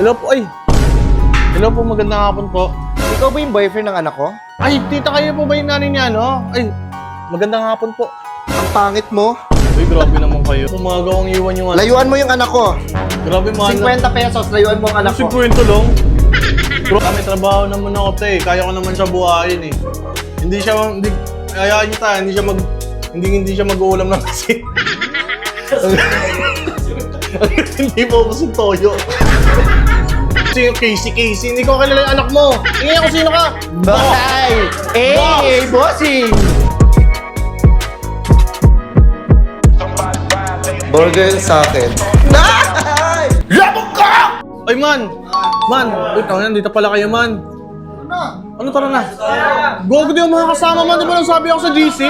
Hello po, ay. Hello po, magandang hapon po. Ikaw ba yung boyfriend ng anak ko? Ay, tita, kayo po ba yung nanay niya, no? Ay, magandang hapon po. Ang pangit mo. Ay, grabe naman kayo. Umagaw ang iwan yung anak. Layuan mo yung anak ko. Grabe, mahal na. 50 pesos, layuan mo ang anak ko. 50 lang? Bro, may trabaho naman ako, te. Kaya ko naman siya buhayin, eh. Hindi siya, kaya niyo ta, hindi siya mag-uulam lang kasi. Hindi mo ako yung toyo. Kasi yung Casey, hindi ko kilala yung anak mo. Tingin ako sino ka. Bye! Hey, bossing! Burger sa akin. Nay! Labog ka! Ay, man! Uy, tangan, dito pala kayo, man. Ano tara na? Gogo din yung mga kasama, man. Di ba nang sabi ako sa GC?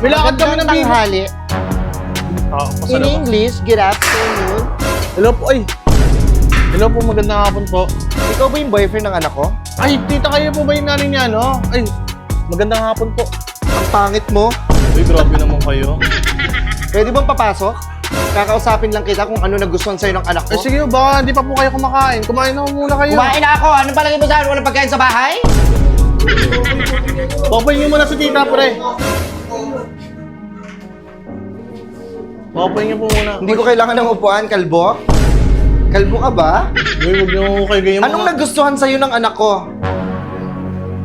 May lakad kami ng bibi. Tanghali. In English, good afternoon. Hello po, ay. Hello po, magandang hapon po. Ikaw ba yung boyfriend ng anak ko? Ay, tita, kayo po ba yung nanay niya, no? Ay, magandang hapon po. Ang pangit mo. Ay, grabe naman kayo. Pwede bang papasok? Kakausapin lang kita kung ano nagustuhan sa'yo ng anak ko. Ay, sige, baka hindi pa po kayo kumakain. Kumain na muna kayo. Kumain na ako! Anong palagay mo sa'yo? Walang pagkain sa bahay? Papayin niyo muna si tita, pre. Papayin niyo po muna. Hindi ko kailangan ng upuan, kalbo. Kalbo ka ba? Uy, huwag niyo kayo ganyan Anong nagustuhan sa'yo ng anak ko?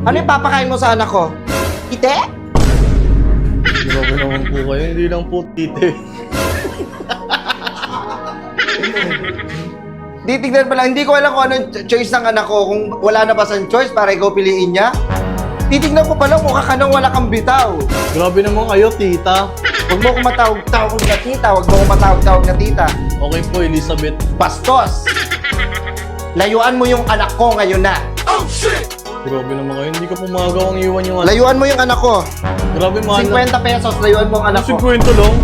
Ano yung papakain mo sa anak ko? Ite? Grabe naman po kayo. Hindi lang po tite. Titignan pa lang, hindi ko alam kung anong choice ng anak ko. Kung wala na ba siyang choice para ikaw piliin niya. Titignan ko pa lang, mukha ka nang wala kang bitaw. Grabe naman kayo, tita. Huwag mo akong matawag-tawag na tita. Huwag mo akong matawag-tawag na tita. Okay po, Elizabeth. Bastos! Layuan mo yung anak ko ngayon na. Grabe naman kayo. Hindi ko po magagawa ang iwan yung anak. Layuan mo yung anak ko. Grabe, mahal na. 50 pesos, layuan mo ang anak ko. 50 lang?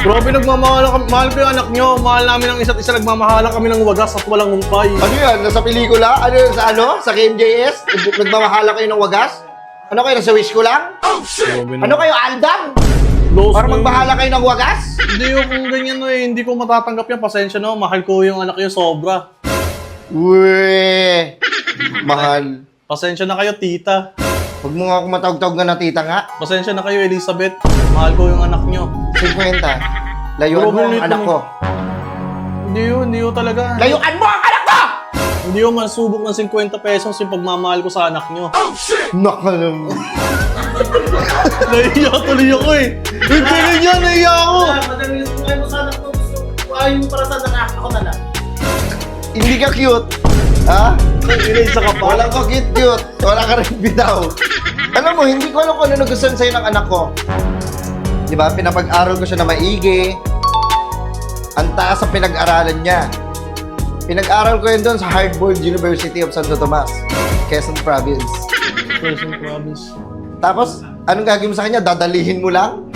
Grabe, mahal ko yung anak nyo. Mahal namin ang isa't isa. Nagmamahalan kami ng wagas at walang humpay. Ano yan? Nasa pelikula? Ano yun? Sa ano? Sa KMJS? Nagmamahala kayo ng wagas? Ano kayo? Nasa wish ko lang? Grabe Ano kayo? Aldam? Lost Para na yun. magbahala kayo ng wagas? Hindi yung kung ganyan no eh. Hindi ko matatanggap yan. Pasensya no. Mahal ko yung anak nyo sobra. Uwe! Mahal. Pasensya na kayo, tita. Huwag mo nga akong matawag-tawag na tita nga. Pasensya na kayo, Elizabeth. Mahal ko yung anak nyo. 50. Layuan mo ang anak ko. Hindi yun talaga. Layuan mo ang anak ko! Hindi yun masubok ng 50 pesos yung pagmamahal ko sa anak nyo. Nakalam. Nahiya tuloy ako eh. Hindi ganyan, nahiya ako. Madaling sungay mo sa anak mo. Ayaw mo para sa anak ako na lang. Hindi ka cute. Ha? Isa ka pa. Walang ka cute. Wala ka rin bitaw. Alam mo, hindi ko alam kung ano nagustuhan sa'yo ng anak ko. Di ba? Pinapag-aral ko siya na maigi. Ang taas ang pinag-aralan niya. Pinag-aral ko yun doon sa Harvard University of Santo Tomas, Quezon Province. Quezon Province. Tapos, anong gagawin mo sa kanya? Dadalihin mo lang?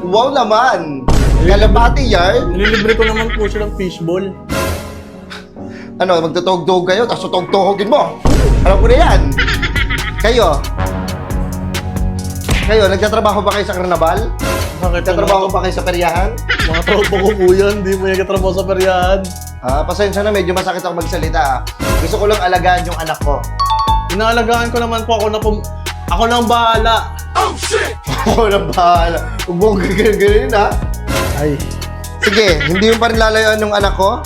Wow naman! Kalabati yard? Nililibre ko naman po siya ng fishball. Ano, magtutog-tog kayo, tapos tutog-togin mo. Alam ko na yan. Kayo, nagtatrabaho ba kayo sa karnaval? Nagtatrabaho ba kayo sa peryahan? Mga tropa ko po yan. Hindi mo yung katrabaho sa peryahan. Pasensya na, medyo masakit ako magsalita. Gusto ko lang alagaan yung anak ko. Inaalagaan ko naman po ako nang bahala. Ako na bahala. Huwag mong gagawin ha. Ay. Sige, hindi mo pa rin lalayuan yung anak ko?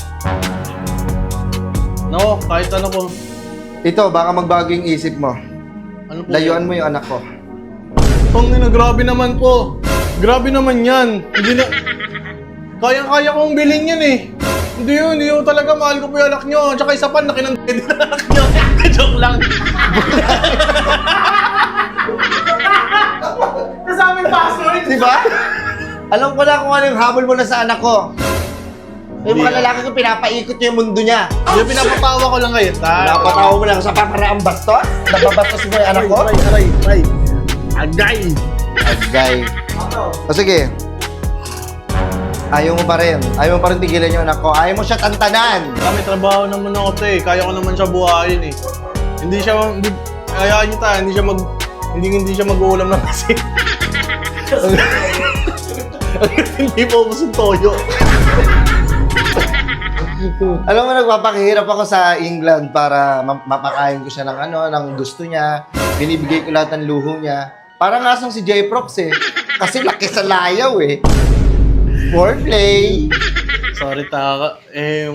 No, kahit ano po. Ito, baka magbago yung isip mo. Ano po? Layuan mo yung anak ko. Tongina, grabe naman po. Grabe naman yan. Hindi na... Kayang-kaya kong bilhin yan eh. Hindi yun talaga. Mahal ko po yung anak nyo. Tsaka isa pa, laki ng din ng anak nyo. Joke lang. Kasama yung password. Di ba? Alam ko na kung ano yung habol mo na sa anak ko. Yung mga lalaki ko, pinapaikot niya yung mundo niya. Hindi, pinapatawa ko lang kayo. Napatawa mo lang sa paparaang bastos? Nababastos mo yung anak ko? Aray. Agay. Agay. O sige. Ayaw mo pa rin. Ayaw mo pa rin tigilan yung anak ko. Ayaw mo siya tantanan. May trabaho naman ako, te. Kaya ko naman siya buhayin eh. Kaya niyo ta, hindi siya mag-uulam lang kasi. Hindi po ubos yung toyo. Alam mo, nagpapakihirap ako sa England para mapakain ko siya ng ng gusto niya. Binibigay ko lahat ng luho niya. Parang asang si J-Prox eh. Kasi laki sa layaw eh. Foreplay. Sorry, Taka.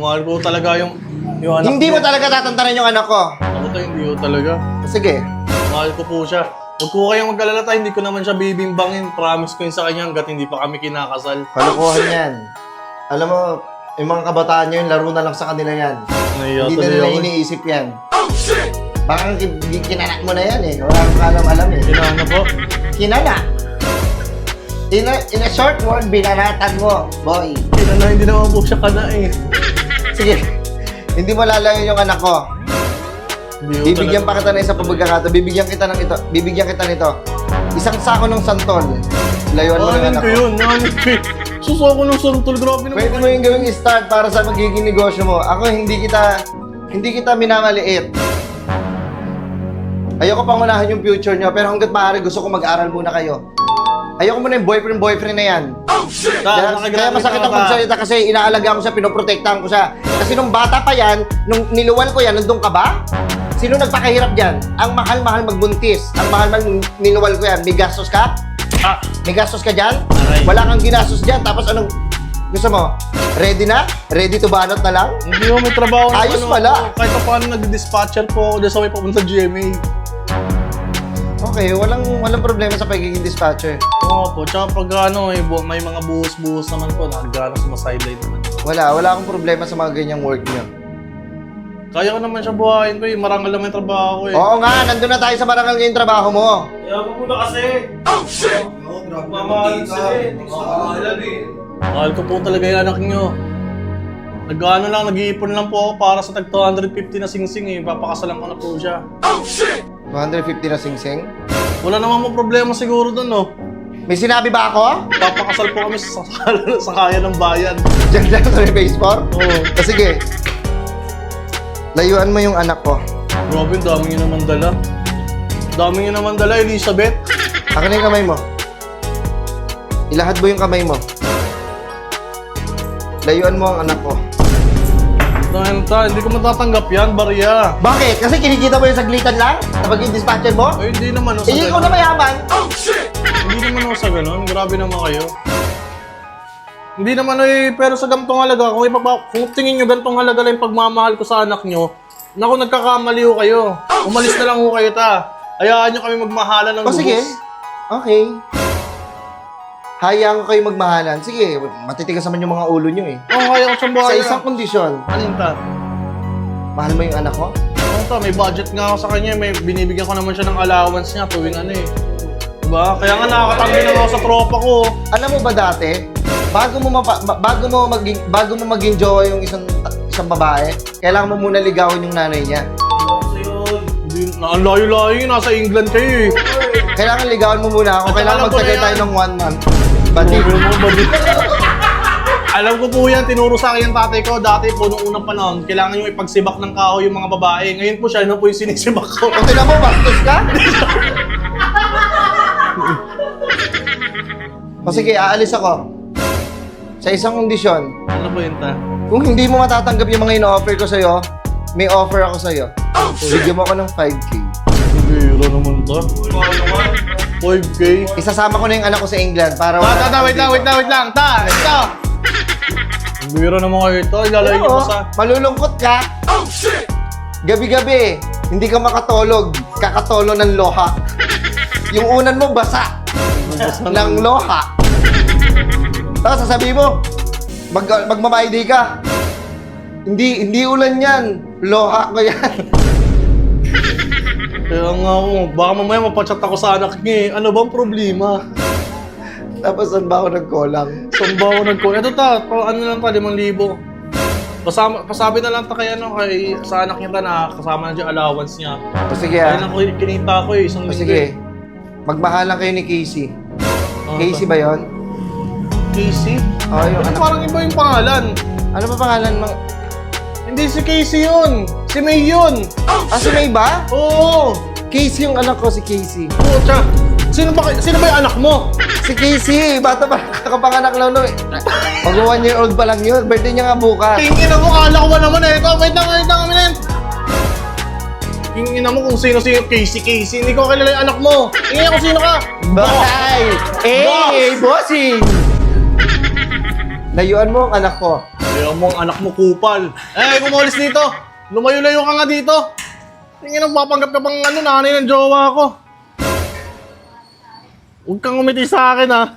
Mahal ko talaga yung anak Hindi ko. mo talaga tatantanan yung anak ko. Ako to, hindi ko talaga. Sige. Mahal ko po siya. Huwag ko kayong mag-alala tayo, hindi ko naman siya bibimbangin. Promise ko yun sa kanya hanggat hindi pa kami kinakasal. Kalokohan yan. Alam mo, yung mga kabataan nyo, yung laro na lang sa kanila yan. Nahiya Hindi na tuloy nila ako. iniisip yan. Parang kinanak mo na yan eh. Wala kang alam-alam eh. Kinana po. Kinana. In a short word, binanatan mo, boy. Kinana, hindi naman po siya kana eh. Sige. Hindi mo lalayo yung anak ko. Hindi ko Bibigyan talaga. pa kita ng isang pagkakataon. Bibigyan kita nito. Isang sako ng santol. Layuan mo ng Nanin anak ko ko. yun, nanin ko yun. Suso ako ng santol, grabe naman. Pwede mo yung gawing start para sa magiging negosyo mo. Ako hindi kita minamaliit. Ayoko pangunahan yung future nyo, pero hanggat maaari gusto ko mag-aral muna kayo. Ayoko muna yung boyfriend na yan. Kaya masakit ang pagsalita kasi inaalagaan ko siya, pinoprotektahan ko siya. Kasi nung bata pa yan, nung niluwal ko yan, nandun ka ba? Sino nagpakahirap dyan? Ang mahal-mahal magbuntis. Ang mahal-mahal niluwal ko yan. May gastos ka? Ah, May gastos ka dyan? Aray. Wala kang ginastos dyan. Tapos anong gusto mo? Ready na? Ready to banot na lang? hindi ko may trabaho na Ayos ano pala. ako. Kahit pa paano nag-dispatcher po ako dahil sa may papunta GMA. Okay, walang problema sa pagiging dispatcher. Oo po, tsaka pag may mga buhos-buhos naman po, nakagano sa mga sideline naman. Wala akong problema sa mga ganyang work niyo. Kaya ko naman siya buhayin ko eh, marangal naman yung trabaho ko eh. Oo nga, nandun na tayo sa marangal ngayong trabaho mo. Kaya mo muna kasi. Mamahal sila eh. Makakaalan eh. Mahal ko po talaga yung anak nyo. Nag-iipon lang po ako para sa tag 250 na singsing eh, papakasalan ko na po siya. 250 na singsing. Wala naman mo problema siguro doon no. May sinabi ba ako? Papakasal po kami sa kaya ng bayan. Diyan sa may base 4? Oo. Sige. Layuan mo yung anak ko. Grabe, dami nyo naman dala. Dami nyo naman dala, Elizabeth. Akin na yung kamay mo. Ilahad mo yung kamay mo. Layuan mo ang anak ko. Hindi ko matatanggap yan, Barya. Bakit? Kasi kinikita mo yung saglitan lang? Sa pagiging dispatcher mo? Ay, hindi naman ako sa Ikaw na ganun. mayaman. Hindi naman ako sa ganun. Grabe naman kayo. Hindi naman pero sa gantong halaga, kung tingin nyo gantong halaga lang yung pagmamahal ko sa anak nyo, naku, nagkakamali ho kayo. Umalis na lang ho kayo Hayaan nyo kami magmahalan ng O sige. lubos. Okay. Hayaan ko kayo magmahalan. Sige, matitigas naman yung mga ulo nyo eh. Oo, kaya ko siyang Sa buhayan. isang kondisyon, Alin ta? mahal mo yung anak ko? Oo ta, may budget nga ako sa kanya. May binibigyan ko naman siya ng allowance niya tuwing Diba? Kaya nga nakakatanggi na ako sa tropa ko. Alam mo ba dati, bago mo maging jowa yung isang babae, kailangan mo muna ligawan yung nanay niya. Ang layo-layo yun. Nasa England kayo eh. Kailangan ligawan mo muna ako. At Kailangan alam ko magtagay na yan. tayo ng 1 month. Bati. Alam ko po yan, tinuro sa akin yung tatay ko. Dati po, nung unang panahon, kailangan yung ipagsibak ng kahoy yung mga babae. Ngayon po siya, ano po yung sinisibak ko. O tinan mo, bastos ka? O sige, aalis ako. Sa isang kondisyon, Ano po yun ta? kung hindi mo matatanggap yung mga ino-offer ko sa'yo, may offer ako sa'yo. Bigyan mo ako ng 5K. Biro naman to. 5K. Isasama ko na yung anak ko sa England para... Wait lang. Ito! Biro naman kayo ito. Ilalayo niyo pa sa... Malulungkot ka. Gabi-gabi, hindi ka makatulog. Kakatolo ng loha. Yung unan mo basa ng loha. Tapos sasabihin mo, magmamaidi ka. Hindi ulan yan. Loha ko yan. Kaya nga ako, baka mamaya mapachat ako sa anak niya eh. Ano bang problema? Tapos saan ba ako nagkulang? Saan ba ako nagkulang? Ito ta, ano lang ta, 5,000. Pasabi na lang ta kay sa anak niya ta na kasama na dyan allowance niya. O sige Kaya lang ko kinita ko eh, isang O linggo sige. eh. Magmahalan kayo ni Casey. Ano Casey ta? ba yon? Casey? Oo, yung anak. Parang iba yung pangalan. Ano ba pangalan mo? Hindi si Casey yun. Si May yun. Ah, si May ba? Oo. Casey yung anak ko, si Casey. Pucha. Sino ba yung anak mo? Si Casey, bata pa, kakapanganak lang no. Mag 1 year old pa lang yun. Birthday niya nga bukas. Tingin mo, kala ko ba naman eh. Ito, wait lang kami na yan. Tingin mo kung sino-sino Casey. Hindi ko kilala yung anak mo. Tingin kung sino ka. Bye! Eh, bossing! Layuan mo ang anak ko. Ayaw mo ang anak mo kupal. Kumalis dito. Lumayo-layo ka nga dito. Tingin mo, papanggap ka pang nanay ng jowa ko. Huwag kang umiti sa akin ha.